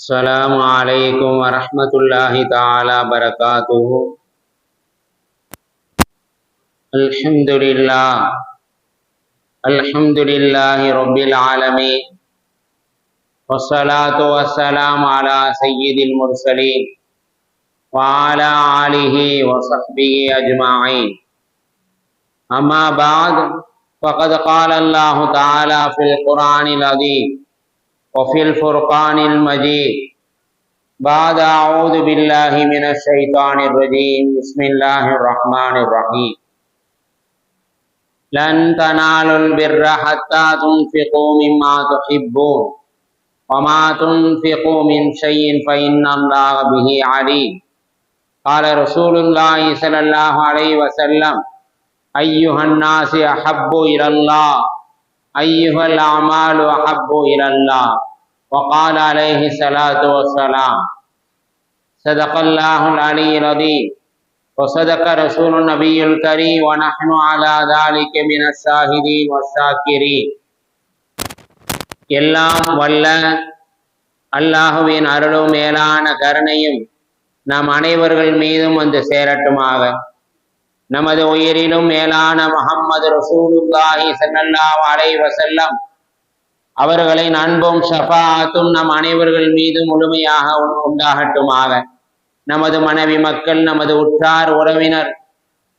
السلام عليكم ورحمة الله تعالى وبركاته. الحمد لله رب العالمين، والصلاة والسلام على سيد المرسلين وعلى آله وصحبه أجمعين. أما بعد، فقد قال الله تعالى في القرآن العظيم وفي الفرقان المجيد بعد أعوذ بالله من الشيطان الرجيم بسم الله الرحمن الرحيم. لن تنالوا البر حتى تنفقوا مما تحبون وما تنفقوا من شيء فإن الله به عليم. قال رسول الله صلى الله عليه وسلم: أيها الناس أحب إلى الله، أيها الأعمال أحب إلى الله. وقال عليه الصلاة والسلام: صدق الله العلي العظيم وصدق رسول النبي الكريم ونحن على ذلك من الشاهدين والشاكرين. எல்லாம் வல்ல அல்லாஹுவின் அருளும் மேலான கருணையும் நம் அனைவர்கள் மீதும் வந்து சேரட்டுமாக. நமது உயிரிலும் மேலான முஹம்மது ரசூலுல்லாஹி ஸல்லல்லாஹு அலைஹி வஸல்லம் அவர்களின் அன்பும் ஷஃபாஅத்தும் நம் அனைவர்கள் மீது முழுமையாக உண்டாகட்டுமாக. நமது மனைவி மக்கள், நமது உற்றார் உறவினர்,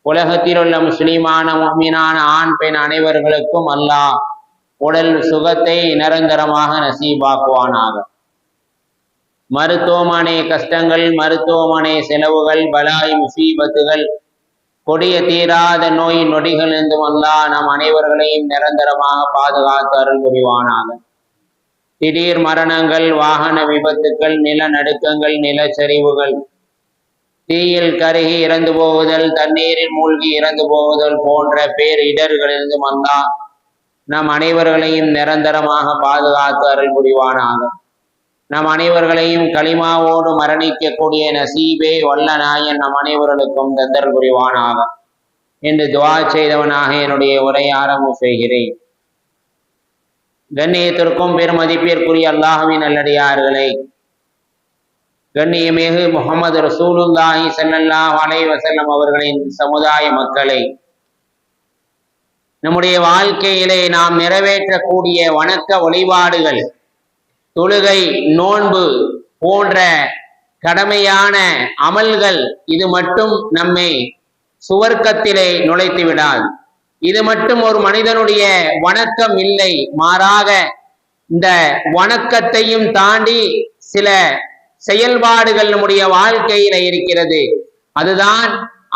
உலகத்தில் உள்ள முஸ்லிமான முஃமினான ஆண் பெண் அனைவர்களுக்கும் அல்லாஹ் உடல் சுகத்தை நிரந்தரமாக நசீபாக்குவானாக. மருத்துவமனை கஷ்டங்கள், மருத்துவமனை செலவுகள், பலாய் முசீபத்துகள், கொடிய தீராத நோய் நொடிகள் இருந்தும் அல்லாஹ் நம் அனைவர்களையும் நிரந்தரமாக பாதுகாத்து அருள் புரிவானாக. திடீர் மரணங்கள், வாகன விபத்துக்கள், நிலநடுக்கங்கள், நிலச்சரிவுகள், தீயில் கருகி இறந்து போகுதல், தண்ணீரில் மூழ்கி இறந்து போகுதல் போன்ற பேரிடர்களிலிருந்தும் அல்லாஹ் நம் அனைவர்களையும் நிரந்தரமாக பாதுகாத்து அருள் புரிவானாக. நம் அனைவர்களையும் களிமாவோடு மரணிக்கக்கூடிய நசீபே வல்ல நாயன் நம் அனைவர்களுக்கும் தந்தர் புரிவானாக என்று துஆ செய்தவனாக என்னுடைய உரையை ஆரம்பம் செய்கிறேன். கண்ணியத்திற்கும் பெருமதிப்பிற்குரிய அல்லாஹ்வின் நல்லடியார்களே, கண்ணியமிகு முஹம்மது ரசூலுல்லாஹி ஸல்லல்லாஹு அலைஹி வஸல்லம் அவர்களின் சமுதாய மக்களை, நம்முடைய வாழ்க்கையிலே நாம் நிறைவேற்றக்கூடிய வணக்க வழிபாடுகள், தொழுகை, நோன்பு போன்ற கடமையான அமல்கள், இது மட்டும் நம்மை சுவர்க்கத்திலே நுழைத்து விடாது. இது மட்டும் ஒரு மனிதனுடைய வணக்கம் இல்லை. மாறாக இந்த வணக்கத்தையும் தாண்டி சில செயல்பாடுகள் நம்முடைய வாழ்க்கையில இருக்கிறது. அதுதான்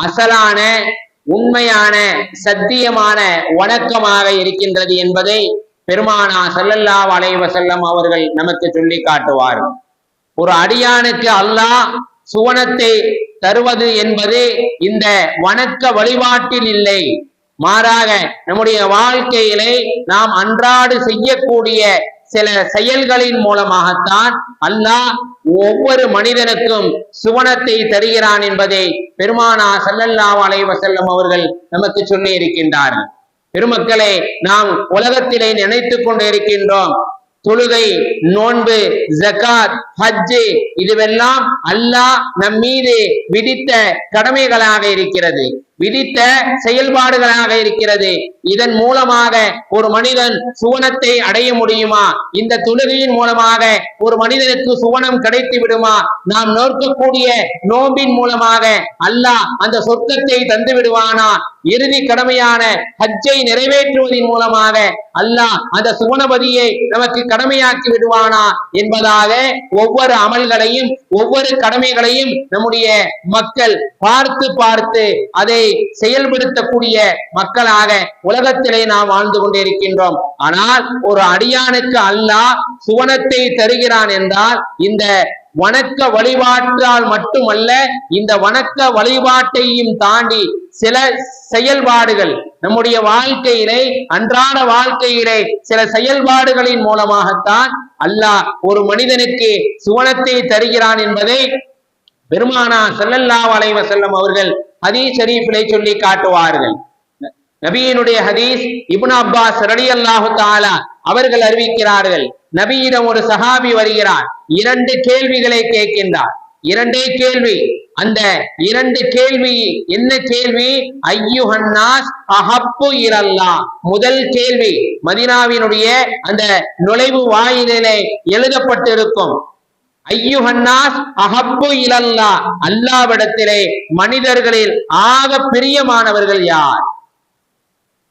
அசலான உண்மையான சத்தியமான வணக்கமாக இருக்கின்றது என்பதை பெருமானா ஸல்லல்லாஹு அலைஹி வஸல்லம் அவர்கள் நமக்கு சொல்லி காட்டுவார்கள். ஒரு அடியானுக்கு அல்லாஹ் சுவனத்தை தருவது என்பது இந்த வணக்க வழிபாட்டில் இல்லை. மாறாக நம்முடைய வாழ்க்கையிலே நாம் அன்றாடு செய்யக்கூடிய சில செயல்களின் மூலமாகத்தான் அல்லாஹ் ஒவ்வொரு மனிதனுக்கும் சுவனத்தை தருகிறான் என்பதை பெருமானா ஸல்லல்லாஹு அலைஹி வஸல்லம் அவர்கள் நமக்கு சொல்லி இருக்கின்றார்கள். பெருமக்களே, நாம் உலகத்திலே நினைத்து கொண்டு இருக்கின்றோம், தொழுகை, நோன்பு, ஜகாத், ஹஜ்ஜு, இதுவெல்லாம் அல்லாஹ் நம் மீது விதித்த கடமைகளாக இருக்கிறது, விதித்த செயல்பாடுகளாக இருக்கிறது. இதன் மூலமாக ஒரு மனிதன் சுவனத்தை அடைய முடியுமா? இந்த தொழுகையின் மூலமாக ஒரு மனிதனுக்கு சுவனம் கிடைத்து விடுமா? நாம் நோக்கக்கூடிய நோம்பின் மூலமாக அல்லாஹ் அந்த சொர்க்கத்தை தந்து விடுவானா? இறுதி கடமையான ஹஜ்ஜை நிறைவேற்றுவதன் மூலமாக அல்லாஹ் அந்த சுவனபதியை நமக்கு கடமையாக்கி விடுவானா என்பதாக ஒவ்வொரு அமல்களையும் ஒவ்வொரு கடமைகளையும் நம்முடைய மக்கள் பார்த்து பார்த்து அதை செயல்படுத்தக்கூடிய மக்களாக உலகத்திலே நாம் வாழ்ந்து கொண்டிருக்கின்றோம். ஆனால் ஒரு அடியானுக்கு அல்லாஹ் சுவனத்தை தருகிறான் என்றால் இந்த வணக்க வழிபாட்டால் மட்டுமல்ல, இந்த வணக்க வழிபாட்டையும் தாண்டி சில செயல்பாடுகள் நம்முடைய வாழ்க்கையிலே, அன்றாட வாழ்க்கையிலே சில செயல்பாடுகளின் மூலமாகத்தான் அல்லாஹ் ஒரு மனிதனுக்கு சுவனத்தை தருகிறான் என்பதை பெருமானா ஸல்லல்லாஹு அலைஹி வஸல்லம் அவர்கள் ஹதீஸ் ஷரீஃபிலே சொல்லி காட்டுவார்கள். நபியினுடைய ஹதீஸ், இப்னு அப்பாஸ் ரலியல்லாஹு தஆலா அவர்கள் அறிவிக்கிறார்கள், நபியிடம் ஒரு சஹாபி வருகிறார், 2 கேள்விகளை கேட்கின்றார். 2 கேள்வி. அந்த 2 கேள்வி என்ன கேள்வி? ஐயுஹன்னாஸ் அஹப்பு இலல்லாஹ். முதல் கேள்வி மதீனாவினுடைய அந்த நுழைவு வாயிலிலே எழுதப்பட்டிருக்கும், ஐயுஹன்னாஸ் அஹப்பு இலல்லாஹ், அல்லாஹ்விடத்திலே மனிதர்களில் ஆக பிரியமானவர்கள் யார்?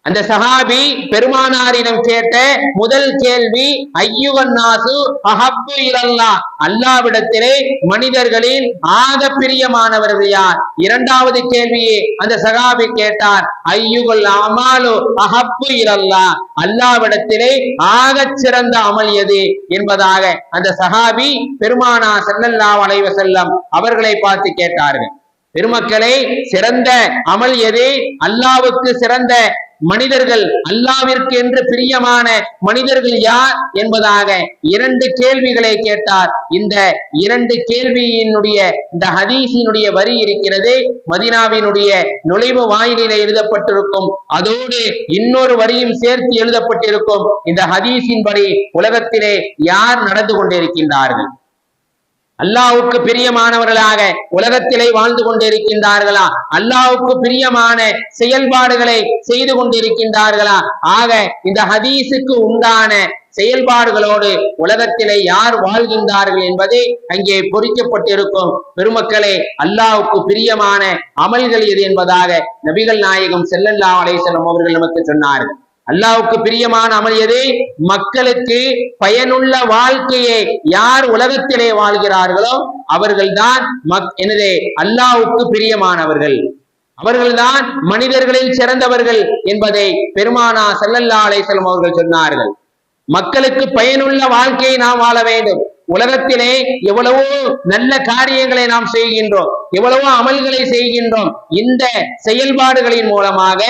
அந்த சஹாபி பெருமானாரிடம் கேட்ட முதல் கேள்வி ஐயுஹன்னாசு அஹப்பு இலல்லாஹ், அல்லாஹ்விடத்திலே மனிதர்களில் ஆக பிரியமானவர்கள் யார்? 2வது கேள்வியை அந்த சஹாபி கேட்டார், ஐயுல் அமாலு அஹப்பு இலல்லாஹ், அல்லாஹ்விடத்திலே ஆக சிறந்த அமல் எது என்பதாக அந்த சஹாபி பெருமானார் ஸல்லல்லாஹு அலைஹி வஸல்லம் அவர்களை பார்த்து கேட்டார்கள். பெருமக்களே, சிறந்த அமல் எது? அல்லாஹ்வுக்கு சிறந்த மனிதர்கள், அல்லாஹ்விற்கு என்று பிரியமான மனிதர்கள் யார் என்பதாக 2 கேள்விகளை கேட்டார். இந்த 2 கேள்வியினுடைய இந்த ஹதீஸினுடைய வரி இருக்கிறது, மதீனாவினுடைய நுழைவு வாயிலில் எழுதப்பட்டிருக்கும். அதோடு இன்னொரு வரியும் சேர்த்து எழுதப்பட்டிருக்கும். இந்த ஹதீஸின்படி உலகத்திலே யார் நடந்து கொண்டிருக்கின்றார்கள்? அல்லாஹ்வுக்கு பிரியமானவர்களாக உலகத்திலே வாழ்ந்து கொண்டிருக்கின்றார்களா? அல்லாஹ்வுக்கு பிரியமான செயல்பாடுகளை செய்து கொண்டிருக்கின்றார்களா? ஆக இந்த ஹதீஸுக்கு உண்டான செயல்பாடுகளோடு உலகத்திலே யார் வாழ்கின்றார்கள் என்பது அங்கே பொறிக்கப்பட்டிருக்கும். பெருமக்களே, அல்லாஹ்வுக்கு பிரியமான அமல்கள் எது என்பதாக நபிகள் நாயகம் ஸல்லல்லாஹு அலைஹி வஸல்லம் அவர்கள் நமக்கு சொன்னார்கள். அல்லாஹ்வுக்கு பிரியமான அமல் எது? மக்களுக்கு பயனுள்ள வாழ்க்கையை யார் உலகத்திலே வாழ்கிறார்களோ அவர்கள்தான் அல்லாஹ்வுக்கு பிரியமானவர்கள், அவர்கள்தான் மனிதர்களில் சிறந்தவர்கள் என்பதை பெருமானார் ஸல்லல்லாஹு அலைஹி வஸல்லம் அவர்கள் சொன்னார்கள். மக்களுக்கு பயனுள்ள வாழ்க்கையை நாம் வாழ வேண்டும். உலகத்திலே எவ்வளவோ நல்ல காரியங்களை நாம் செய்கின்றோம், எவ்வளவோ அமல்களை செய்கின்றோம். இந்த செயல்பாடுகளின் மூலமாக,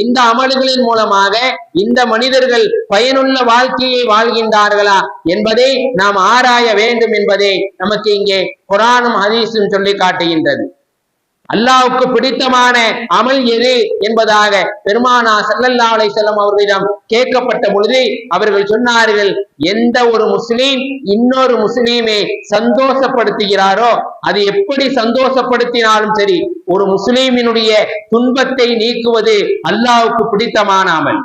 இந்த அமல்களின் மூலமாக இந்த மனிதர்கள் பயனுள்ள வாழ்க்கையை வாழ்கின்றார்களா என்பதை நாம் ஆராய வேண்டும் என்பதை நமக்கு இங்கே குர்ஆனும் ஹதீஸும் சொல்லி காட்டுகின்றது. அல்லாஹ்வுக்கு பிடித்தமான அமல் எது என்பதாக பெருமானார் ஸல்லல்லாஹு அலைஹி வஸல்லம் அவர்களிடம் கேட்கப்பட்ட பொழுது அவர்கள் சொன்னார்கள், எந்த ஒரு முஸ்லீம் இன்னொரு முஸ்லீமை சந்தோஷப்படுத்துகிறாரோ, அது எப்படி சந்தோஷப்படுத்தினாலும் சரி, ஒரு முஸ்லீமினுடைய துன்பத்தை நீக்குவது அல்லாஹ்வுக்கு பிடித்தமான அமல்.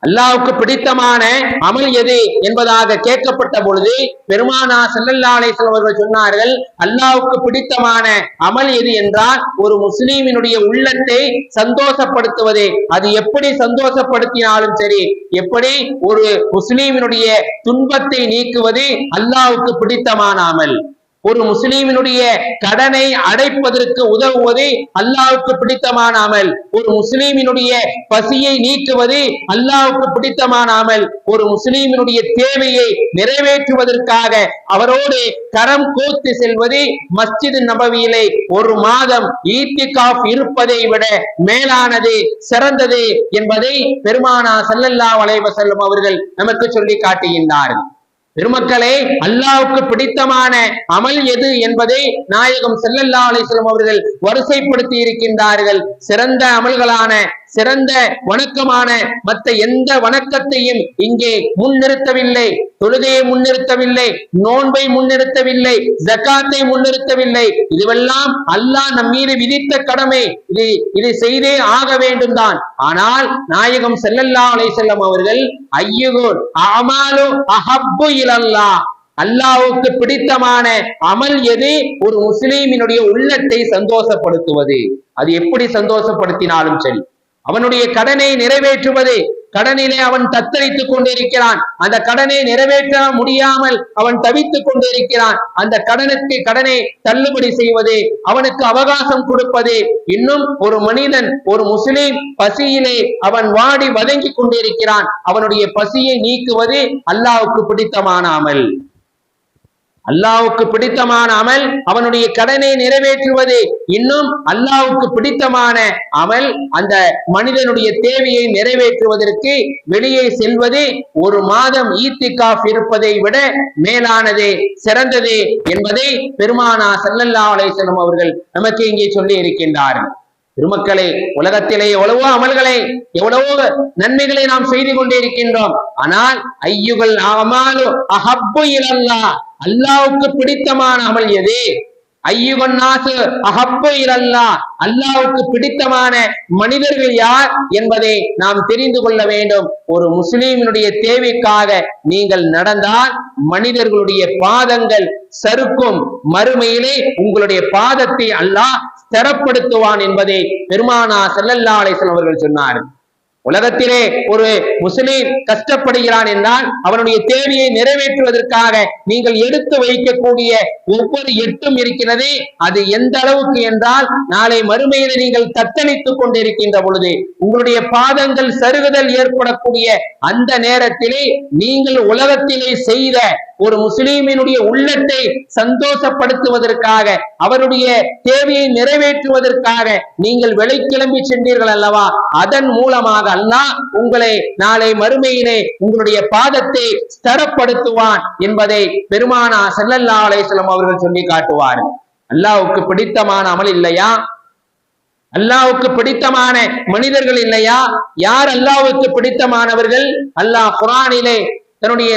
அல்லாஹ்வுக்கு பிடித்தமான அமல் எது என்பதாக கேட்கப்பட்ட பொழுது பெருமானார் ஸல்லல்லாஹு அலைஹி வஸல்லம் அவர்கள் சொன்னார்கள், அல்லாஹ்வுக்கு பிடித்தமான அமல் எது என்றால் ஒரு முஸ்லீமினுடைய உள்ளத்தை சந்தோஷப்படுத்துவது. அது எப்படி சந்தோஷப்படுத்தினாலும் சரி, எப்படி ஒரு முஸ்லீமினுடைய துன்பத்தை நீக்குவது அல்லாஹ்வுக்கு பிடித்தமான அமல். ஒரு முஸ்லீமினுடைய கடனை அடைப்பதற்கு உதவுவது அல்லாஹ்வுக்கு பிடித்தமான அமல். ஒரு முஸ்லீமினுடைய பசியை நீக்குவது அல்லாஹ்வுக்கு பிடித்தமான அமல். ஒரு முஸ்லீமினுடைய தேவையை நிறைவேற்றுவதற்காக அவரோடு கரம் கோர்த்து செல்வது, மஸ்ஜித் நபவியிலே 1 மாதம் ஈத்திகாஃப் இருப்பதை விட மேலானது, சிறந்தது என்பதை பெருமானார் ஸல்லல்லாஹு அலைஹி வஸல்லம் அவர்கள் நமக்கு சொல்லி காட்டுகின்றார்கள். பெருமக்களே, அல்லாஹ்வுக்கு பிடித்தமான அமல் எது என்பதை நாயகம் ஸல்லல்லாஹு அலைஹி வஸல்லம் அவர்கள் வரிசைப்படுத்தி இருக்கின்றார்கள். சிறந்த அமல்களான, சிறந்த வணக்கமான மற்ற எந்த வணக்கத்தையும் இங்கே முன்னிறுத்தவில்லை. தொழுகையை முன்னிறுத்தவில்லை, நோன்பை முன்னிறுத்தவில்லை, ஜகாத்தை முன்னிறுத்தவில்லை. இதுவெல்லாம் அல்லாஹ் நம் மீது விதித்த கடமை. இது செய்தே ஆக வேண்டும் தான். ஆனால் நாயகம் ஸல்லல்லாஹு அலைஹி வஸல்லம் அவர்கள் ஐயுல் அமாலு அஹப்பு இலல்லாஹ், அல்லாஹ்வுக்கு பிடித்தமான அமல் எது? ஒரு முஸ்லீமினுடைய உள்ளத்தை சந்தோஷப்படுத்துவது. அது எப்படி சந்தோஷப்படுத்தினாலும் சரி, அவனுடைய கடனை நிறைவேற்றுவது. கடனிலே அவன் தத்தளித்துக் கொண்டிருக்கிறான், அந்த கடனை நிறைவேற்ற முடியாமல் அவன் தவித்துக் கொண்டிருக்கிறான். அந்த கடனை தள்ளுபடி செய்வது, அவனுக்கு அவகாசம் கொடுப்பது. இன்னும் ஒரு மனிதன், ஒரு முஸ்லீம் பசியிலே அவன் வாடி வதங்கி கொண்டிருக்கிறான், அவனுடைய பசியை நீக்குவது அல்லாஹ்வுக்கு பிடித்தமான அமல். அல்லாஹ்வுக்கு பிடித்தமான அமல் அவனுடைய கடனை நிறைவேற்றுவது. இன்னும் அல்லாஹ்வுக்கு பிடித்தமான அமல் அந்த மனிதனுடைய தேவையை நிறைவேற்றுவதற்கு வெளியே செல்வது, 1 மாதம் ஈத்திகாஃப் இருப்பதை விட மேலானது, சிறந்தது என்பதை பெருமானார் ஸல்லல்லாஹு அலைஹி வஸல்லம் அவர்கள் நமக்கு இங்கே சொல்லி இருக்கின்றார்கள். பெருமக்களே, உலகத்திலே எவ்வளவோ அமல்களை எவ்வளவோ நன்மைகளை நாம் செய்து கொண்டே இருக்கின்றோம். ஆனால் ஐயுகள் அமாலு அஹப்பு இலல்லாஹ், அல்லாஹ்வுக்கு பிடித்தமான அமல் எது? ஐயுகன் நாசு அஹப்பு இலல்லாஹ், அல்லாஹ்வுக்கு பிடித்தமான மனிதர்கள் யார் என்பதை நாம் தெரிந்து கொள்ள வேண்டும். ஒரு முஸ்லிமினுடைய தேவைக்காக நீங்கள் நடந்தால் மனிதர்களுடைய பாதங்கள் சறுக்கும், மறுமையிலே உங்களுடைய பாதத்தை அல்லாஹ் ஸ்திரப்படுத்துவான் என்பதை பெருமானார் ஸல்லல்லாஹு அலைஹி வஸல்லம் அவர்கள் சொன்னார். உலகத்திலே ஒரு முஸ்லிம் கஷ்டப்படுகிறான் என்றால் அவனுடைய தேவையை நிறைவேற்றுவதற்காக நீங்கள் எடுத்து வைக்கக்கூடிய ஒவ்வொரு எட்டும் இருக்கிறதே, அது எந்த அளவுக்கு என்றால் நாளை மறுமையில நீங்கள் தத்தளித்துக் கொண்டிருக்கின்ற பொழுது உங்களுடைய பாதங்கள் சருகுதல் ஏற்படக்கூடிய அந்த நேரத்திலே நீங்கள் உலகத்திலே செய்த ஒரு முஸ்லிமினுடைய உள்ளத்தை சந்தோஷப்படுத்துவதற்காக, அவருடைய தேவையை நிறைவேற்றுவதற்காக நீங்கள் வெளிக்கிளம்பி சென்றீர்கள் அல்லவா, அதன் மூலமாக அல்லாஹ் உங்களை நாளை மறுமையிலே உங்களுடைய பாதத்தை ஸ்திரப்படுத்துவான் என்பதை பெருமானார் ஸல்லல்லாஹு அலைஹி வஸல்லம் அவர்கள் சொல்லி காட்டுவார். அல்லாஹ்வுக்கு பிடித்தமான அமல் இல்லையா? அல்லாஹ்வுக்கு பிடித்தமான மனிதர்கள் இல்லையா? யார் அல்லாஹ்வுக்கு பிடித்தமானவர்கள்? அல்லாஹ் குர்ஆனிலே தன்னுடைய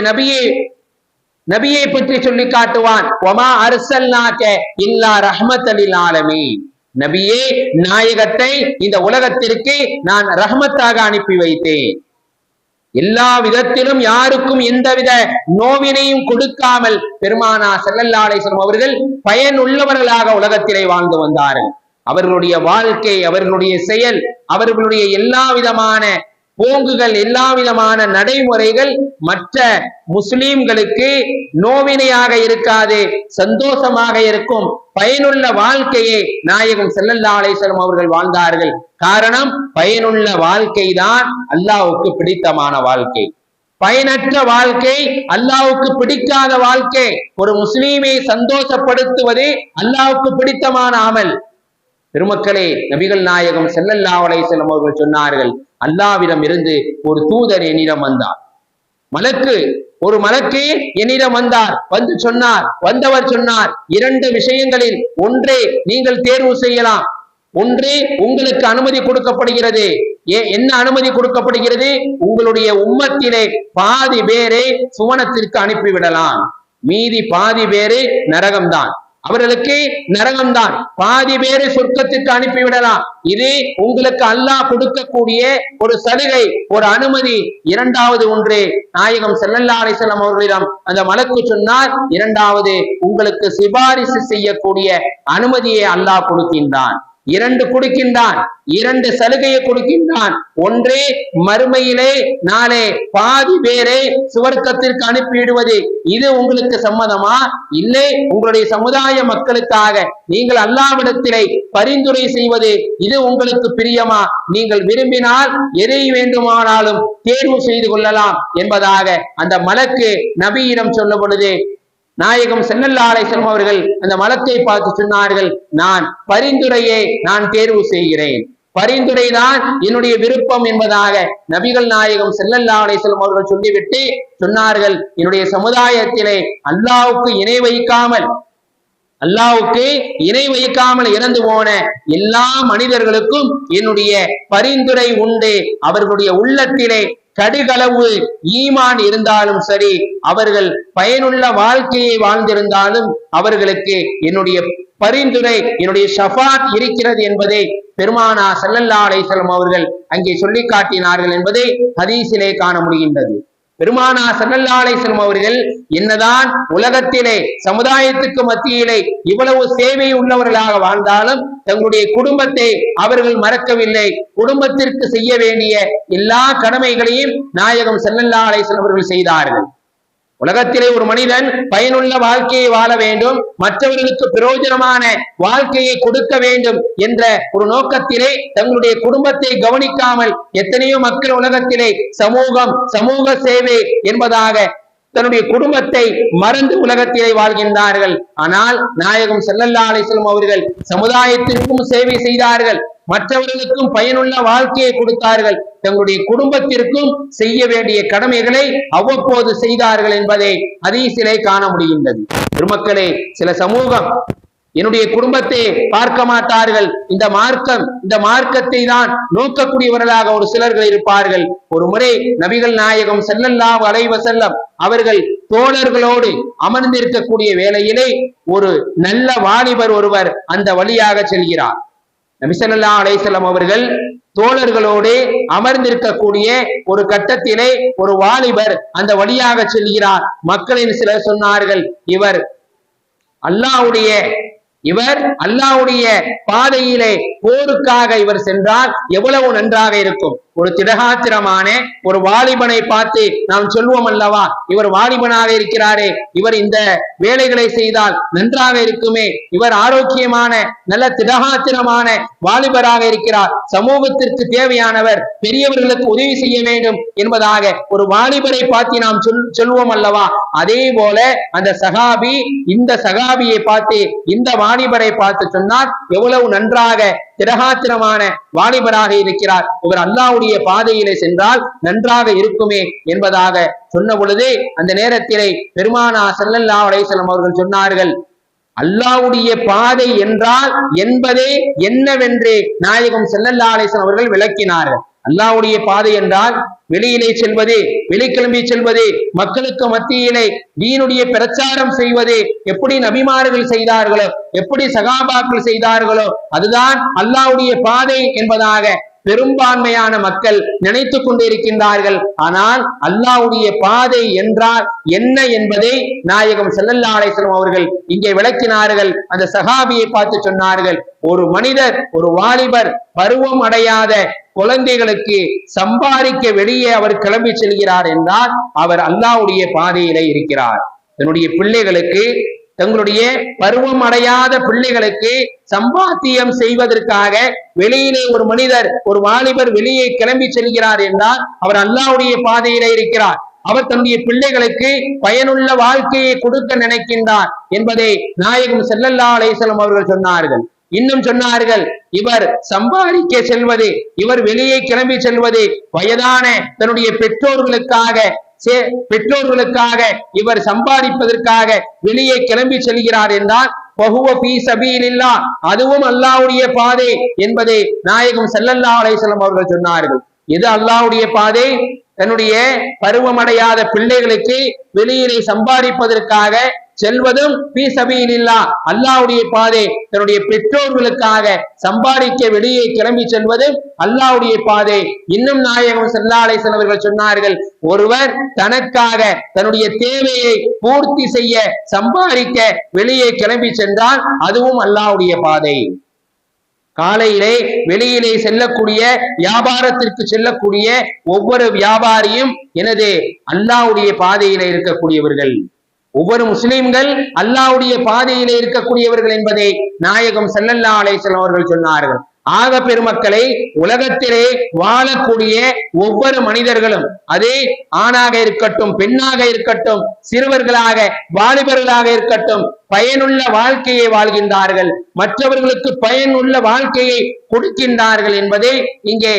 நபியை பற்றி சொல்லி காட்டுவான். வமா அர்ஸல்னாக இல்லா ரஹ்மத்தல் லில் ஆலமீன், நபியே, நாயகத்தை இந்த உலகத்திற்கு நான் ரஹ்மத்தாக அனுப்பி வைத்தேன். எல்லா விதத்திலும் யாருக்கும் எந்தவித நோவினையும் கொடுக்காமல் பெருமானார் ஸல்லல்லாஹு அலைஹி வஸல்லம் அவர்கள் பயனுள்ளவர்களாக உலகத்திலே வாழ்ந்து வந்தார்கள். அவர்களுடைய வாழ்க்கை, அவர்களுடைய செயல், அவர்களுடைய எல்லா விதமான போங்குகள், எல்லா விதமான நடைமுறைகள் மற்ற முஸ்லிம்களுக்கு நோவினையாக இருக்காது, சந்தோஷமாக இருக்கும். பயனுள்ள வாழ்க்கையை நாயகம் ஸல்லல்லாஹு அலைஹி வஸல்லம் அவர்கள் வாழ்ந்தார்கள். காரணம், பயனுள்ள வாழ்க்கை தான் அல்லாஹ்வுக்கு பிடித்தமான வாழ்க்கை. பயனற்ற வாழ்க்கை, அல்லாஹ்வுக்கு பிடிக்காத வாழ்க்கை. ஒரு முஸ்லீமை சந்தோஷப்படுத்துவது அல்லாஹ்வுக்கு பிடித்தமான அமல். பெருமக்களே, நபிகள் நாயகம் ஸல்லல்லாஹு அலைஹி வஸல்லம் அவர்கள் சொன்னார்கள், அல்லாஹ்விடம் இருந்து ஒரு தூதர் என்னிடம் வந்தார். ஒரு மலக்கு என்னிடம் வந்தார். வந்தவர் சொன்னார், இரண்டு விஷயங்களில் ஒன்றே நீங்கள் தேர்வு செய்யலாம். ஒன்று உங்களுக்கு அனுமதி கொடுக்கப்படுகிறது. என்ன அனுமதி கொடுக்கப்படுகிறது? உங்களுடைய உம்மத்திலே பாதி பேரை சுவனத்திற்கு அனுப்பிவிடலாம், மீதி பாதி பேரு நரகம்தான். அவர்களுக்கு நரகம்தான். பாதி பேரை சொர்க்கத்திற்கு அனுப்பிவிடலாம். இது உங்களுக்கு அல்லாஹ் கொடுக்கக்கூடிய ஒரு சலுகை, ஒரு அனுமதி. இரண்டாவது ஒன்று, நாயகம் ஸல்லல்லாஹு அலைஹி வஸல்லம் அவர்களிடம் அந்த மலக்கு சொன்னார், இரண்டாவது உங்களுக்கு சிபாரிசு செய்யக்கூடிய அனுமதியை அல்லாஹ் கொடுக்கின்றான். இரண்டு சலுகையை கொடுக்கின்றான். ஒன்றே மறுமையிலே நாளே பாதி பேரை சுவர்க்கத்திற்கு அனுப்பிவிடுவது. இது உங்களுக்கு சம்மதமா? இல்லை, உங்களுடைய சமுதாய மக்களுக்காக நீங்கள் அல்லாஹ்விடத்திலே பரிந்துரை செய்வது இது உங்களுக்கு பிரியமா? நீங்கள் விரும்பினால் எதை வேண்டுமானாலும் தேர்வு செய்து கொள்ளலாம் என்பதாக அந்த மலக்கு நபியிடம் சொல்ல பொழுது நாயகம் ஸல்லல்லாஹு அலைஹி வஸல்லம் அவர்கள் அந்த மலக்கை பார்த்து சொன்னார்கள், நான் பரிந்துரையை தேர்வு செய்கிறேன், பரிந்துரைதான் என்னுடைய விருப்பம் என்பதாக நபிகள் நாயகம் ஸல்லல்லாஹு அலைஹி வஸல்லம் அவர்கள் சொல்லிவிட்டு சொன்னார்கள், என்னுடைய சமுதாயத்திலே அல்லாஹ்வுக்கு இணை வைக்காமல் இறந்து போன எல்லா மனிதர்களுக்கும் என்னுடைய பரிந்துரை உண்டு. அவர்களுடைய உள்ளத்திலே கடுகளவு ஈமான் இருந்தாலும் சரி, அவர்கள் பயனுள்ள வாழ்க்கையை வாழ்ந்திருந்தாலும் அவர்களுக்கு என்னுடைய பரிந்துரை, என்னுடைய ஷஃபாத் இருக்கிறது என்பதை பெருமானார் ஸல்லல்லாஹு அலைஹி வஸல்லம் அவர்கள் அங்கே சொல்லி காட்டினார்கள் என்பதை ஹதீஸிலே காண முடிகின்றது. பெருமானார் ஸல்லல்லாஹு அலைஹி வஸல்லம் அவர்கள் என்னதான் உலகத்திலே சமுதாயத்துக்கு மத்தியிலே இவ்வளவு சேவை உள்ளவர்களாக வாழ்ந்தாலும் தங்களுடைய குடும்பத்தை அவர்கள் மறக்கவில்லை. குடும்பத்திற்கு செய்ய வேண்டிய எல்லா கடமைகளையும் நாயகம் ஸல்லல்லாஹு அலைஹி வஸல்லம் அவர்கள் செய்தார்கள். உலகத்திலே ஒரு மனிதன் பயனுள்ள வாழ்க்கையை வாழ வேண்டும், மற்றவர்களுக்கு பிரயோஜனமான வாழ்க்கையை கொடுக்க வேண்டும் என்ற ஒரு நோக்கத்திலே தங்களுடைய குடும்பத்தை கவனிக்காமல் எத்தனையோ மக்கள் உலகத்திலே சமூக சேவை என்பதாக தன்னுடைய குடும்பத்தை மறந்து உலகத்திலே வாழ்கின்றார்கள். ஆனால் நாயகம் ஸல்லல்லாஹு அலைஹி வஸல்லம் அவர்கள் சமுதாயத்திற்கும் சேவை செய்தார்கள், மற்றவர்களுக்கும் பயனுள்ள வாழ்க்கையை கொடுத்தார்கள், தங்களுடைய குடும்பத்திற்கும் செய்ய வேண்டிய கடமைகளை அவ்வப்போது செய்தார்கள் என்பதை ஹதீஸிலே காண முடிகின்றது. பெருமக்களே, சில சமூகம் என்னுடைய குடும்பத்தை பார்க்க மாட்டார்கள். இந்த மார்க்கத்தை தான் நோக்கக்கூடியவர்களாக ஒரு சிலர்கள் இருப்பார்கள். ஒரு முறை நபிகள் நாயகம் ஸல்லல்லாஹு அலைஹி வஸல்லம் அவர்கள் தோழர்களோடு அமர்ந்திருக்கக்கூடிய வேளையிலே ஒரு நல்ல வாலிபர் ஒருவர் அந்த வழியாக செல்கிறார். நபி ஸல்லல்லாஹு அலைஹி வஸல்லம் அவர்கள் தோழர்களோடு அமர்ந்திருக்கக்கூடிய ஒரு கட்டத்திலே ஒரு வாலிபர் அந்த வழியாக செல்கிறார். மக்களின் சிலர் சொன்னார்கள், இவர் அல்லாஹ்வுடைய பாதையிலே போருக்காக இவர் சென்றால் எவ்வளவு நன்றாக இருக்கும். ஒரு திடகாத்திரமான ஒரு வாலிபனை பார்த்து நாம் சொல்வோம் அல்லவா, இவர் வாலிபனாக இருக்கிறாரே, இவர் இந்த வேலைகளை செய்தால் நன்றாக இருக்குமே, இவர் ஆரோக்கியமான நல்ல திடகாத்திரமான வாலிபராக இருக்கிறார், சமூகத்திற்கு தேவையானவர், பெரியவர்களுக்கு உதவி செய்ய வேண்டும் என்பதாக ஒரு வாலிபரை பார்த்து நாம் சொல்வோம் அல்லவா. அதே போல அந்த சகாபி இந்த சகாபியை பார்த்து இந்த வாலிபரை பார்த்து சொன்னார், எவ்வளவு நன்றாக திடகாத்திரமான வாலிபராக இருக்கிறார், இவர் அல்லாஹ்வுடைய பாதையிலே சென்றால் நன்றாக இருக்குமே என்பதாக சொன்ன பொழுது அந்த நேரத்திலே பெருமானார் ஸல்லல்லாஹு அலைஹி வஸல்லம் அவர்கள் சொன்னார்கள், அல்லாஹ்வுடைய பாதை என்றால் என்பதே என்னவென்று நாயகம் ஸல்லல்லாஹு அலைஹி வஸல்லம் அவர்கள் விளக்கினார்கள். அல்லாஹ்வுடைய பாதை என்றால் வெளியிலே செல்வது, வெளிக்கிளம்பி செல்வது, மக்களுக்கு மத்தியிலே தீனுடைய பிரச்சாரம் செய்வது, எப்படி நபிமார்கள் செய்தார்களோ, எப்படி சகாபாக்கள் செய்தார்களோ அதுதான் அல்லாஹ்வுடைய பாதை என்பதாக பெரும்பான்மையான மக்கள் நினைத்து கொண்டிருக்கின்றார்கள். ஆனால் அல்லாஹ்வுடைய பாதை என்றால் என்ன என்பதை நாயகம் ஸல்லல்லாஹு அலைஹி வஸல்லம் அவர்கள் இங்கே விளக்கினார்கள். அந்த சஹாபியை பார்த்து சொன்னார்கள், ஒரு மனிதர், ஒரு வாலிபர், பருவம் அடையாத குழந்தைகளுக்கு சம்பாதிக்க வெளியே அவர் கிளம்பி செல்கிறார் என்றால் அவர் அல்லாஹ்வுடைய பாதையிலே இருக்கிறார். தன்னுடைய பிள்ளைகளுக்கு, தங்களுடைய பருவம் அடையாத பிள்ளைகளுக்கு சம்பாத்தியம் செய்வதற்காக வெளியிலே ஒரு மனிதர், ஒரு வாலிபர் வெளியே கிளம்பி செல்கிறார் என்றால் அவர் அல்லாஹ்வுடைய பாதையிலே இருக்கிறார். அவர் தன்னுடைய பிள்ளைகளுக்கு பயனுள்ள வாழ்க்கையை கொடுக்க நினைக்கின்றார் என்பதை நாயகம் ஸல்லல்லாஹு அலைஹி வஸல்லம் அவர்கள் சொன்னார்கள். இன்னும் சொன்னார்கள், இவர் சம்பாதிக்க செல்வது, இவர் வெளியே கிளம்பி செல்வது வயதான தன்னுடைய பெற்றோர்களுக்காக இவர் சம்பாதிப்பதற்காக வெளியே கிளம்பி செல்கிறார் என்றால் அதுவும் அல்லாஹ்வுடைய பாதை என்பதை நாயகம் ஸல்லல்லாஹு அலைஹி வஸல்லம் அவர்கள் சொன்னார்கள். இது அல்லாஹ்வுடைய பாதை, தன்னுடைய பருவமடையாத பிள்ளைகளுக்கு வெளியிலே சம்பாதிப்பதற்காக செல்வதும் ஃபீ ஸபீலில்லாஹ் அல்லாஹ்வுடைய பாதை, தன்னுடைய பெற்றோர்களுக்காக சம்பாதிக்க வெளியே கிளம்பி செல்வதும் அல்லாஹ்வுடைய பாதை. இன்னும் நாயகம் ஸல்லல்லாஹு அலைஹி வஸல்லம் அவர்கள் சொன்னார்கள், ஒருவர் தனக்காக தன்னுடைய தேவையை பூர்த்தி செய்ய சம்பாதிக்க வெளியே கிளம்பி சென்றால் அதுவும் அல்லாஹ்வுடைய பாதை. காலையிலே வெளியிலே செல்லக்கூடிய, வியாபாரத்திற்கு செல்லக்கூடிய ஒவ்வொரு வியாபாரியும் எனது அல்லாஹ்வுடைய பாதையிலே இருக்கக்கூடியவர்கள், ஒவ்வொரு முஸ்லிம்கள் அல்லாஹ்வுடைய பாதையிலே இருக்கக்கூடியவர்கள் என்பதை நாயகம் ஸல்லல்லாஹு அலைஹி வஸல்லம் அவர்கள் சொன்னார்கள். ஆக பெருமக்களை, உலகத்திலே வாழக்கூடிய ஒவ்வொரு மனிதர்களும், அதே ஆணாக இருக்கட்டும், பெண்ணாக இருக்கட்டும், சிறுவர்களாக, வாலிபர்களாக இருக்கட்டும், பயனுள்ள வாழ்க்கையை வாழ்கின்றார்கள், மற்றவர்களுக்கு பயனுள்ள வாழ்க்கையை கொடுக்கின்றார்கள் என்பதை இங்கே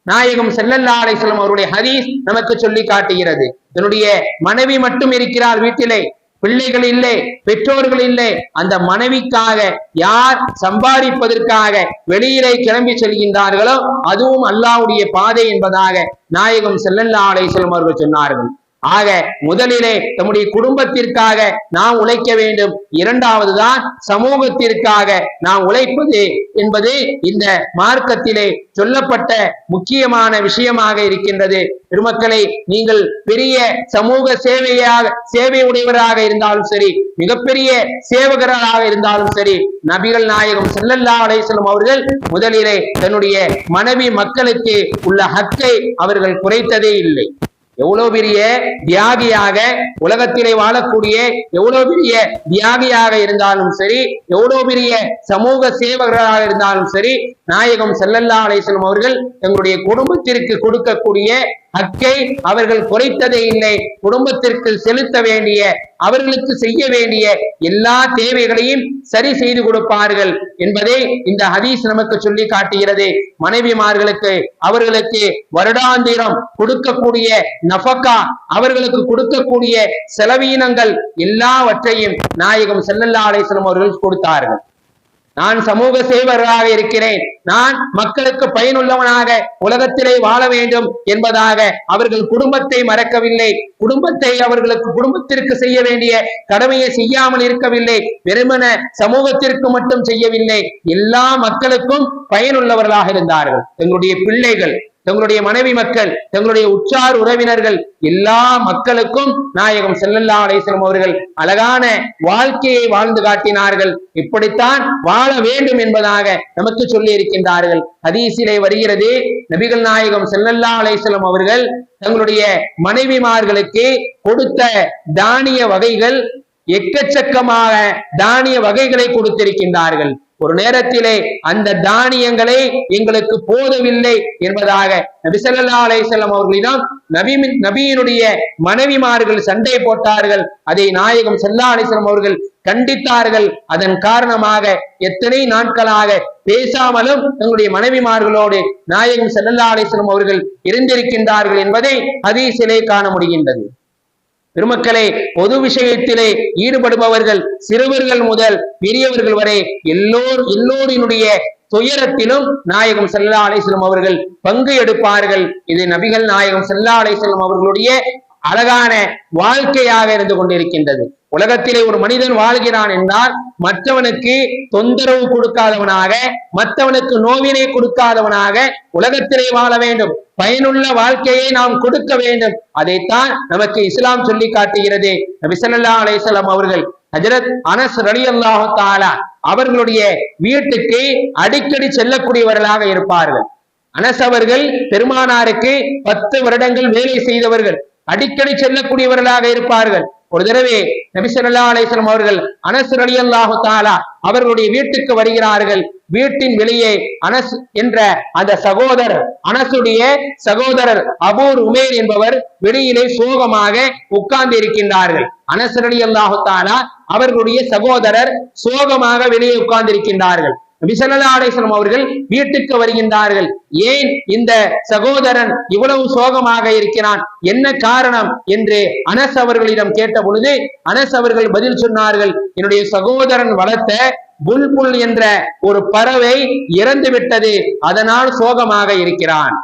நாயகம் ஸல்லல்லாஹு அலைஹி வஸல்லம் அவருடைய ஹதீஸ் நமக்கு சொல்லி காட்டுகிறது. தன்னுடைய மனைவி மட்டும் இருக்கிறார் வீட்டிலே, பிள்ளைகள் இல்லை, பெற்றோர்கள் இல்லை, அந்த மனைவிக்காக யார் சம்பாதிப்பதற்காக வெளியிலே கிளம்பி செல்கின்றார்களோ அதுவும் அல்லாஹ்வுடைய பாதை என்பதாக நாயகம் ஸல்லல்லாஹு அலைஹி வஸல்லம் அவர்கள் சொன்னார்கள். ஆக முதலிலே நம்முடைய குடும்பத்திற்காக நாம் உழைக்க வேண்டும், இரண்டாவதுதான் சமூகத்திற்காக நாம் உழைப்பது என்பது இந்த மார்க்கத்திலே சொல்லப்பட்ட முக்கியமான விஷயமாக இருக்கின்றது. பெருமக்களை, நீங்கள் பெரிய சமூக சேவை உடையவராக இருந்தாலும் சரி, மிகப்பெரிய சேவகராக இருந்தாலும் சரி, நபிகள் நாயகம் ஸல்லல்லாஹு அலைஹி வஸல்லம் அவர்கள் முதலிலே தன்னுடைய மனைவி மக்களுக்கு உள்ள ஹக்கை அவர்கள் குறைத்ததே இல்லை. எவ்வளவு பெரிய தியாகியாக உலகத்திலே வாழக்கூடிய, எவ்வளவு பெரிய தியாகியாக இருந்தாலும் சரி, எவ்வளவு பெரிய சமூக சேவகராக இருந்தாலும் சரி, நாயகம் ஸல்லல்லாஹு அலைஹி வஸல்லம் அவர்கள் தங்களுடைய குடும்பத்திற்கு கொடுக்கக்கூடிய ஹக்கை அவர்கள் குறைத்ததே இல்லை. குடும்பத்திற்கு செலுத்த வேண்டிய, அவர்களுக்கு செய்ய வேண்டிய எல்லா தேவைகளையும் சரி செய்து கொடுப்பார்கள் என்பதை இந்த ஹதீஸ் நமக்கு சொல்லி காட்டுகிறது. மனைவிமார்களுக்கு அவர்களுக்கு வருடாந்திரம் கொடுக்கக்கூடிய நஃபகா, அவர்களுக்கு கொடுக்கக்கூடிய செலவீனங்கள் எல்லாவற்றையும் நாயகம் ஸல்லல்லாஹு அலைஹி வஸல்லம் அவர்கள் கொடுத்தார்கள். நான் சமூக சேவராக இருக்கிறேன், நான் மக்களுக்கு பயனுள்ளவனாக உலகத்திலே வாழ வேண்டும் என்பதாக அவர்கள் குடும்பத்தை மறக்கவில்லை. குடும்பத்திற்கு செய்ய வேண்டிய கடமையை செய்யாமல் இருக்கவில்லை. வெறுமன சமூகத்திற்கு மட்டும் செய்யவில்லை, எல்லா மக்களுக்கும் பயனுள்ளவர்களாக இருந்தார்கள். எங்களுடைய பிள்ளைகள், தங்களுடைய மனைவி மக்கள், தங்களுடைய உற்றார் உறவினர்கள், எல்லா மக்களுக்கும் நாயகம் ஸல்லல்லாஹு அலைஹி வஸல்லம் அவர்கள் அழகான வாழ்க்கையை வாழ்ந்து காட்டினார்கள். இப்படித்தான் வாழ வேண்டும் என்பதாக நமக்கு சொல்லி இருக்கின்றார்கள். ஹதீஸிலே வருகிறது, நபிகள் நாயகம் ஸல்லல்லாஹு அலைஹி வஸல்லம் அவர்கள் தங்களுடைய மனைவிமார்களுக்கு கொடுத்த தானிய வகைகள், எக்கச்சக்கமாக தானிய வகைகளை கொடுத்திருக்கின்றார்கள். ஒரு நேரத்திலே அந்த தானியங்களை எங்களுக்கு போதவில்லை என்பதாக நபி ஸல்லல்லாஹு அலைஹி வஸல்லம் அவர்களிடம் நபியினுடைய மனைவிமார்கள் சண்டை போட்டார்கள். அதை நாயகம் ஸல்லல்லாஹு அலைஹி வஸல்லம் அவர்கள் கண்டித்தார்கள். அதன் காரணமாக எத்தனை நாட்களாக பேசாமலும் தங்களுடைய மனைவிமார்களோடு நாயகம் ஸல்லல்லாஹு அலைஹி வஸல்லம் அவர்கள் இருந்திருக்கின்றார்கள் என்பதை ஹதீஸிலே காண முடிகின்றது. பெருமக்களே, பொது விஷயத்திலே ஈடுபடுபவர்கள் சிறுவர்கள் முதல் பெரியவர்கள் வரை எல்லோரினுடைய துயரத்திலும் நாயகம் ஸல்லல்லாஹு அலைஹி வஸல்லம் அவர்கள் பங்கு எடுப்பார்கள். இது நபிகள் நாயகம் ஸல்லல்லாஹு அலைஹி வஸல்லம் அவர்களுடைய அழகான வாழ்க்கையாக இருந்து கொண்டிருக்கின்றது. உலகத்திலே ஒரு மனிதன் வாழ்கிறான் என்றால் மற்றவனுக்கு தொந்தரவு கொடுக்காதவனாக, மற்றவனுக்கு நோவினை கொடுக்காதவனாக உலகத்திலே வாழ வேண்டும். பயனுள்ள வாழ்க்கையை நாம் கொடுக்க வேண்டும். அதைத்தான் நமக்கு இஸ்லாம் சொல்லி காட்டுகிறது. நபி ஸல்லல்லாஹு அலைஹி வஸல்லம் அவர்கள் ஹஜ்ரத் அனஸ் ரலியல்லாஹு தஆலா அவர்களுடைய வீட்டுக்கு அடிக்கடி செல்லக்கூடியவர்களாக இருப்பார்கள். அனஸ் அவர்கள் பெருமானாருக்கு 10 வருடங்கள் வேலை செய்தவர்கள், அடிக்கடி செல்லக்கூடியவர்களாக இருப்பார்கள். ஒரு தடவை நபி ஸல்லல்லாஹு அலைஹி வஸல்லம் அவர்கள் அனஸ் ரலியல்லாஹு தஆலா அவர்களுடைய வீட்டுக்கு வருகிறார்கள். வீட்டின் வெளியே அனஸ் என்ற அந்த சகோதரர், அனசுடைய சகோதரர் அபூ உமைர் என்பவர் வெளியிலே சோகமாக உட்கார்ந்து இருக்கின்றார்கள். அனஸ் ரலியல்லாஹு தஆலா அவர்களுடைய சகோதரர் சோகமாக வெளியே உட்கார்ந்து இருக்கின்றார்கள். நபி ஸல்லல்லாஹு அலைஹி வஸல்லம் அவர்கள் வீட்டுக்கு வருகின்றார்கள். ஏன் இந்த சகோதரன் இவ்வளவு சோகமாக இருக்கிறான், என்ன காரணம் என்று அனஸ் அவர்களிடம் கேட்ட பொழுது அனஸ் அவர்கள் பதில் சொன்னார்கள், என்னுடைய சகோதரன் வளர்த்த புல்புல் என்ற ஒரு பறவை இறந்து விட்டது, அதனால் சோகமாக இருக்கிறான்.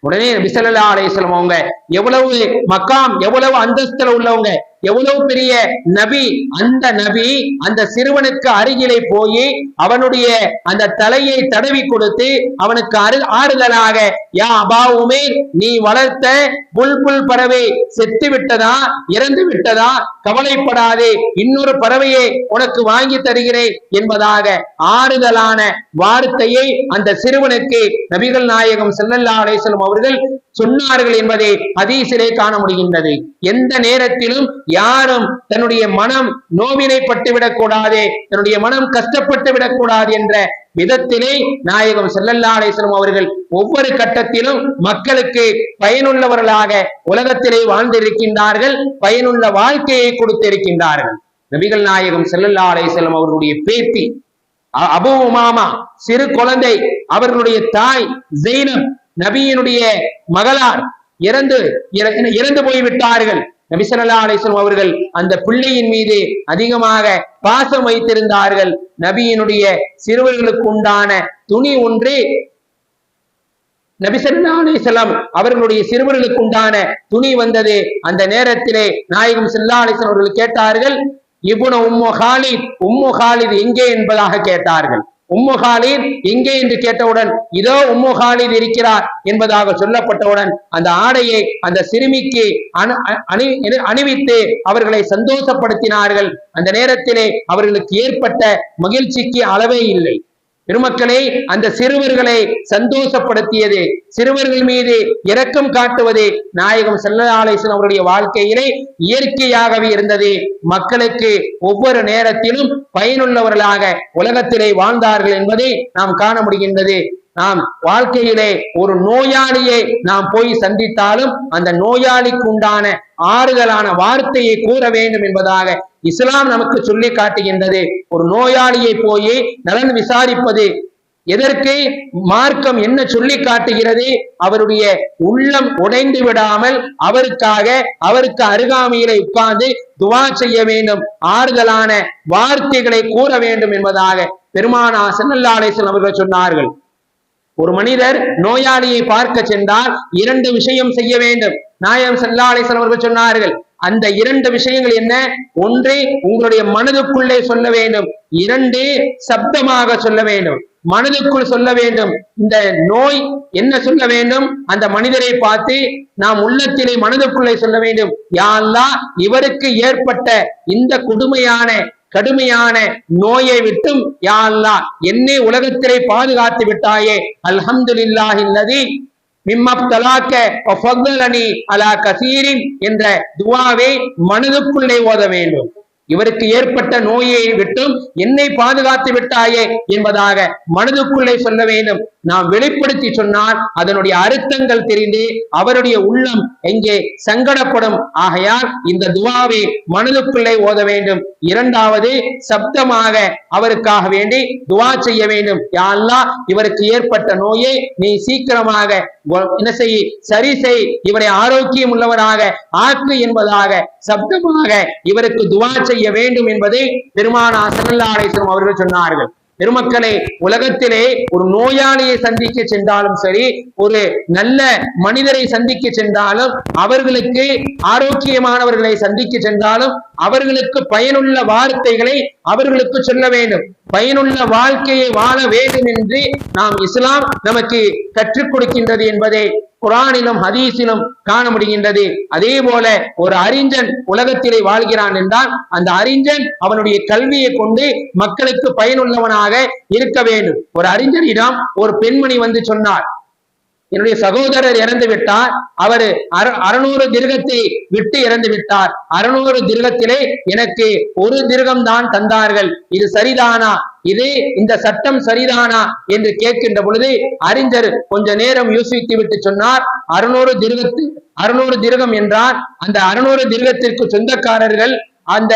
உடனே நபி ஸல்லல்லாஹு அலைஹி வஸல்லம் அவங்க எவ்வளவு மக்காம், எவ்வளவு அந்தஸ்துல உள்ளவங்க, எவ்வளவு பெரிய நபி, அந்த நபி அந்த சிறுவனுக்கு அருகிலே போய் அவனுடைய அந்த தலையை தடவி கொடுத்து அவனுக்கு ஆறுதலாக, யா அபா உமைர், நீ வளர்த்த புல்புல் பறவை செத்து விட்டதா, இறந்து விட்டதா, கவலைப்படாதே, இன்னொரு பறவையை உனக்கு வாங்கி தருகிறேன் என்பதாக ஆறுதலான வார்த்தையை அந்த சிறுவனுக்கு நபிகள் நாயகம் ஸல்லல்லாஹு அலைஹி வஸல்லம் அவர்கள் சொன்னார்கள் என்பதை ஹதீஸிலே காண முடிகின்றது. எந்த நேரத்திலும் யாரும் தன்னுடைய மனம் நோவினைப்பட்டு விடக்கூடாது, தன்னுடைய மனம் கஷ்டப்பட்டு விடக்கூடாது என்ற விதத்திலே நாயகம் ஸல்லல்லாஹு அலைஹி வஸல்லம் அவர்கள் ஒவ்வொரு கட்டத்திலும் மக்களுக்கு பயனுள்ளவர்களாக உலகத்திலே வாழ்ந்திருக்கின்றார்கள், பயனுள்ள வாழ்க்கையை கொடுத்திருக்கின்றார்கள். நபிகள் நாயகம் ஸல்லல்லாஹு அலைஹி வஸல்லம் அவர்களுடைய பேத்தி அபூ உமாமா சிறு குழந்தை, அவர்களுடைய தாய் ஜெய்னப் நபியினுடைய மகளார் இறந்து போய்விட்டார்கள். நபி ஸல்லல்லாஹு அலைஹி வஸல்லம் அவர்கள் அந்த பிள்ளையின் மீது அதிகமாக பாசம் வைத்திருந்தார்கள். நபியினுடைய சிறுவர்களுக்கு உண்டான துணி ஒன்று நபி ஸல்லல்லாஹு அலைஹி வஸல்லம் அவர்களுடைய சிறுவர்களுக்கு உண்டான துணி வந்தது. அந்த நேரத்திலே நாயகம் ஸல்லல்லாஹு அலைஹி வஸல்லம் அவர்கள் கேட்டார்கள், இப்னு உம்மு காலித் எங்கே என்பதாக கேட்டார்கள். உம்மு காலித் எங்கே என்று கேட்டவுடன் இதோ உம்மு காலித் இருக்கிறார் என்பதாக சொல்லப்பட்டவுடன் அந்த ஆடையை அந்த சிறுமிக்கு அணிவித்து அவர்களை சந்தோஷப்படுத்தினார்கள். அந்த நேரத்திலே அவர்களுக்கு ஏற்பட்ட மகிழ்ச்சிக்கு அளவே இல்லை. பெருமக்களே, அந்த சிறுவர்களை சந்தோஷப்படுத்தியது, சிறுவர்கள் மீது இரக்கம் காட்டுவது நாயகம் ஸல்லல்லாஹு அலைஹி வஸல்லம் அவருடைய வாழ்க்கையிலே இயற்கையாகவே இருந்தது. மக்களுக்கு ஒவ்வொரு நேரத்திலும் பயனுள்ளவர்களாக உலகத்திலே வாழ்ந்தார்கள் என்பதை நாம் காண முடிகின்றது. நாம் வாழ்க்கையிலே ஒரு நோயாளியை நாம் போய் சந்தித்தாலும் அந்த நோயாளிக்கு உண்டான ஆறுதலான வார்த்தையை கூற வேண்டும் என்பதாக இஸ்லாம் நமக்கு சொல்லி காட்டுகின்றது. ஒரு நோயாளியை போய் நலன் விசாரிப்பது எதற்கு? மார்க்கம் என்ன சொல்லி காட்டுகிறது? அவருடைய உள்ளம் உடைந்து விடாமல் அவருக்கு அருகாமையிலே உட்கார்ந்து துவா செய்ய வேண்டும், ஆறுதலான வார்த்தைகளை கூற வேண்டும் என்பதாக பெருமானார் ஸல்லல்லாஹு அலைஹி வஸல்லம் அவர்கள் சொன்னார்கள். ஒரு மனிதர் நோயாளியை பார்க்க சென்றால் 2 விஷயம் செய்ய வேண்டும். நாயகம் ஸல்லல்லாஹு அலைஹி வஸல்லம் அவர்கள் சொன்னார்கள். அந்த 2 விஷயங்கள் என்ன? ஒன்று, உங்களுடைய மனதுக்குள்ளே சொல்ல வேண்டும். 2, சப்தமாக சொல்ல வேண்டும். மனதுக்குள் சொல்ல வேண்டும். இந்த நோய் என்ன சொல்ல வேண்டும்? அந்த மனிதரை பார்த்து நாம் உள்ளத்திலே மனதுக்குள்ளே சொல்ல வேண்டும், யா அல்லாஹ், இவருக்கு ஏற்பட்ட இந்த கடுமையான நோயை விட்டும் யா அல்லாஹ் என்னை உலகத்திலே பாதுகாத்து விட்டாயே, அல்ஹம்துலில்லாஹில்லதி மிம்மப்தலாக்க வஃபضலனி அலா கஸீரின் என்ற துஆவை மனதுக்குள்ளே ஓத வேண்டும். இவருக்கு ஏற்பட்ட நோயை விட்டும் என்னை பாதுகாத்து விட்டாயே என்பதாக மனதுக்குள்ளே சொல்ல வேண்டும். நாம் வெளிப்படுத்தி சொன்னால் அதனுடைய அர்த்தங்கள் தெரிந்து அவருடைய உள்ளம் எங்கே சங்கடப்படும். ஆகையால் இந்த துஆவை மனதுக்குள்ளே ஓத வேண்டும். 2வது, சப்தமாக அவருக்காக வேண்டி துஆ செய்ய வேண்டும். யா அல்லாஹ், இவருக்கு ஏற்பட்ட நோயை நீ சீக்கிரமாக என்ன செய், சரி செய், இவரை ஆரோக்கியம் உள்ளவராக ஆக்கு என்பதாக சப்தமாக இவருக்கு துஆ செய்ய வேண்டும் என்பதை பெருமானார் ஸல்லல்லாஹு அலைஹி வஸல்லம் அவர்கள் சொன்னார்கள். பெருமக்களே, உலகத்திலே ஒரு நோயாளியை சந்திக்க சென்றாலும் சரி, ஒரு நல்ல மனிதரை சந்திக்க சென்றாலும், அவர்களுக்கு ஆரோக்கியமானவர்களை சந்திக்க சென்றாலும் அவர்களுக்கு பயனுள்ள வார்த்தைகளை அவர்களுக்கு சொல்ல வேண்டும். பயனுள்ள வாழ்க்கையை வாழ வேண்டும் என்று நாம் இஸ்லாம் நமக்கு கற்றுக் கொடுக்கின்றது என்பதை குர்ஆனிலும் ஹதீஸிலும் காண முடிகின்றது. அதே போல ஒரு அறிஞன் உலகத்திலே வாழ்கிறான் என்றால் அந்த அறிஞன் அவனுடைய கல்வியை கொண்டு மக்களுக்கு பயனுள்ளவனாக இருக்க வேண்டும். ஒரு அறிஞரிடம் ஒரு பெண்மணி வந்து சொன்னார், என்னுடைய சகோதரர் இறந்து விட்டார், அவர் 600 திர்கத்தை விட்டு இறந்து விட்டார், 600 திர்கத்திலே எனக்கு 1 திர்கம் தான் தந்தார்கள், இது சரிதானா, இந்த சட்டம் சரிதானா என்று கேட்கின்ற பொழுது அறிஞர் கொஞ்ச நேரம் யோசித்து விட்டு சொன்னார், 600 திர்கம் என்றால் அந்த 600 திர்கத்திற்கு சொந்தக்காரர்கள் அந்த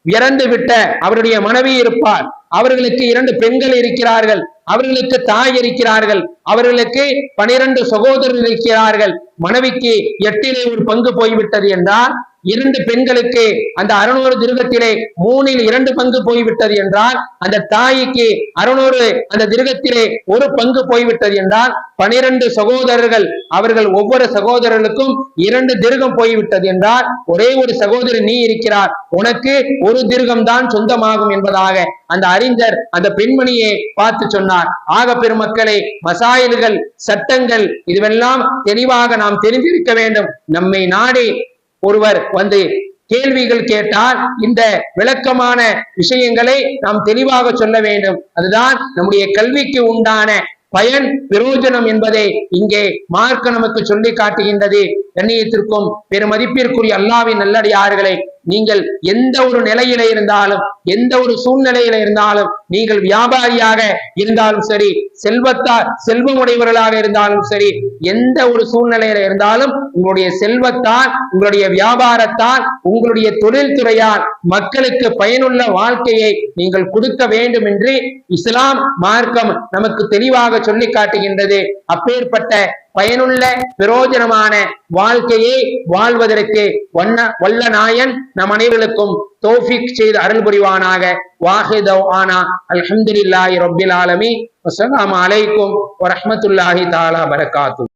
இறந்து விட்ட அவருடைய மனைவி இருப்பார், அவர்களுக்கு 2 பெண்கள் இருக்கிறார்கள், அவர்களுக்கு தாய் இருக்கிறார்கள், அவர்களுக்கு 12 சகோதரர்கள் இருக்கிறார்கள், மனைவிக்கு 8ல் 1 பங்கு போய்விட்டது என்றால் 2 பெண்களுக்கு அந்த 600 திர்கத்திலே 3ல் 2 பங்கு போய்விட்டது என்றால் அந்த தாய்க்கு 600 அந்த திர்கத்திலே 1 பங்கு போய்விட்டது என்றால் 12 சகோதரர்கள், அவர்கள் ஒவ்வொரு சகோதரர்களுக்கும் 2 திர்கம் போய்விட்டது என்றால் ஒரே ஒரு சகோதரி நீ இருக்கிறார், உனக்கு 1 திர்கம் தான் சொந்தமாகும் என்பதாக அந்த அறிஞர் அந்த பெண்மணியை பார்த்து சொன்னார். ஆக பெருமக்களே, மசாயில்கள், சட்டங்கள் இதுவெல்லாம் தெளிவாக நாம் தெரிந்திருக்க வேண்டும். நம்மை நாடி ஒருவர் வந்து கேள்விகள் கேட்டால் இந்த விளக்கமான விஷயங்களை நாம் தெளிவாக சொல்ல வேண்டும். அதுதான் நம்முடைய கல்விக்கு உண்டான பயன், பிரயோஜனம் என்பதை இங்கே மார்க்க நமக்கு சொல்லி காட்டுகின்றது. கண்ணியத்திற்கும் பெருமதிப்பிற்குரிய அல்லாஹ்வின் நல்லடியார்களே, நீங்கள் எந்த ஒரு நிலையில இருந்தாலும், எந்த ஒரு சூழ்நிலையில இருந்தாலும், நீங்கள் வியாபாரியாக இருந்தாலும் சரி, செல்வமுடையவர்களாக இருந்தாலும் சரி, எந்த ஒரு சூழ்நிலையில இருந்தாலும் உங்களுடைய செல்வத்தால், உங்களுடைய வியாபாரத்தால், உங்களுடைய தொழில்துறையால் மக்களுக்கு பயனுள்ள வாழ்க்கையை நீங்கள் கொடுக்க வேண்டும் என்று இஸ்லாம் மார்க்கம் நமக்கு தெளிவாக சொல்லி காட்டுகின்றது. அப்பேற்பட்ட பயனுள்ள பிரயோஜனமான வாழ்க்கையை வாழ்வதற்கு வல்ல நாயன் நம் அனைவருக்கும் தௌஃபீக் செய்து அருள் புரிவானாக. வாஹிதவானா அல்ஹம்துலில்லாஹி ரப்பில் ஆலமீன். அஸ்ஸலாமு அலைக்கும் வரஹ்மத்துல்லாஹி தஆலா பரகாத்துஹு.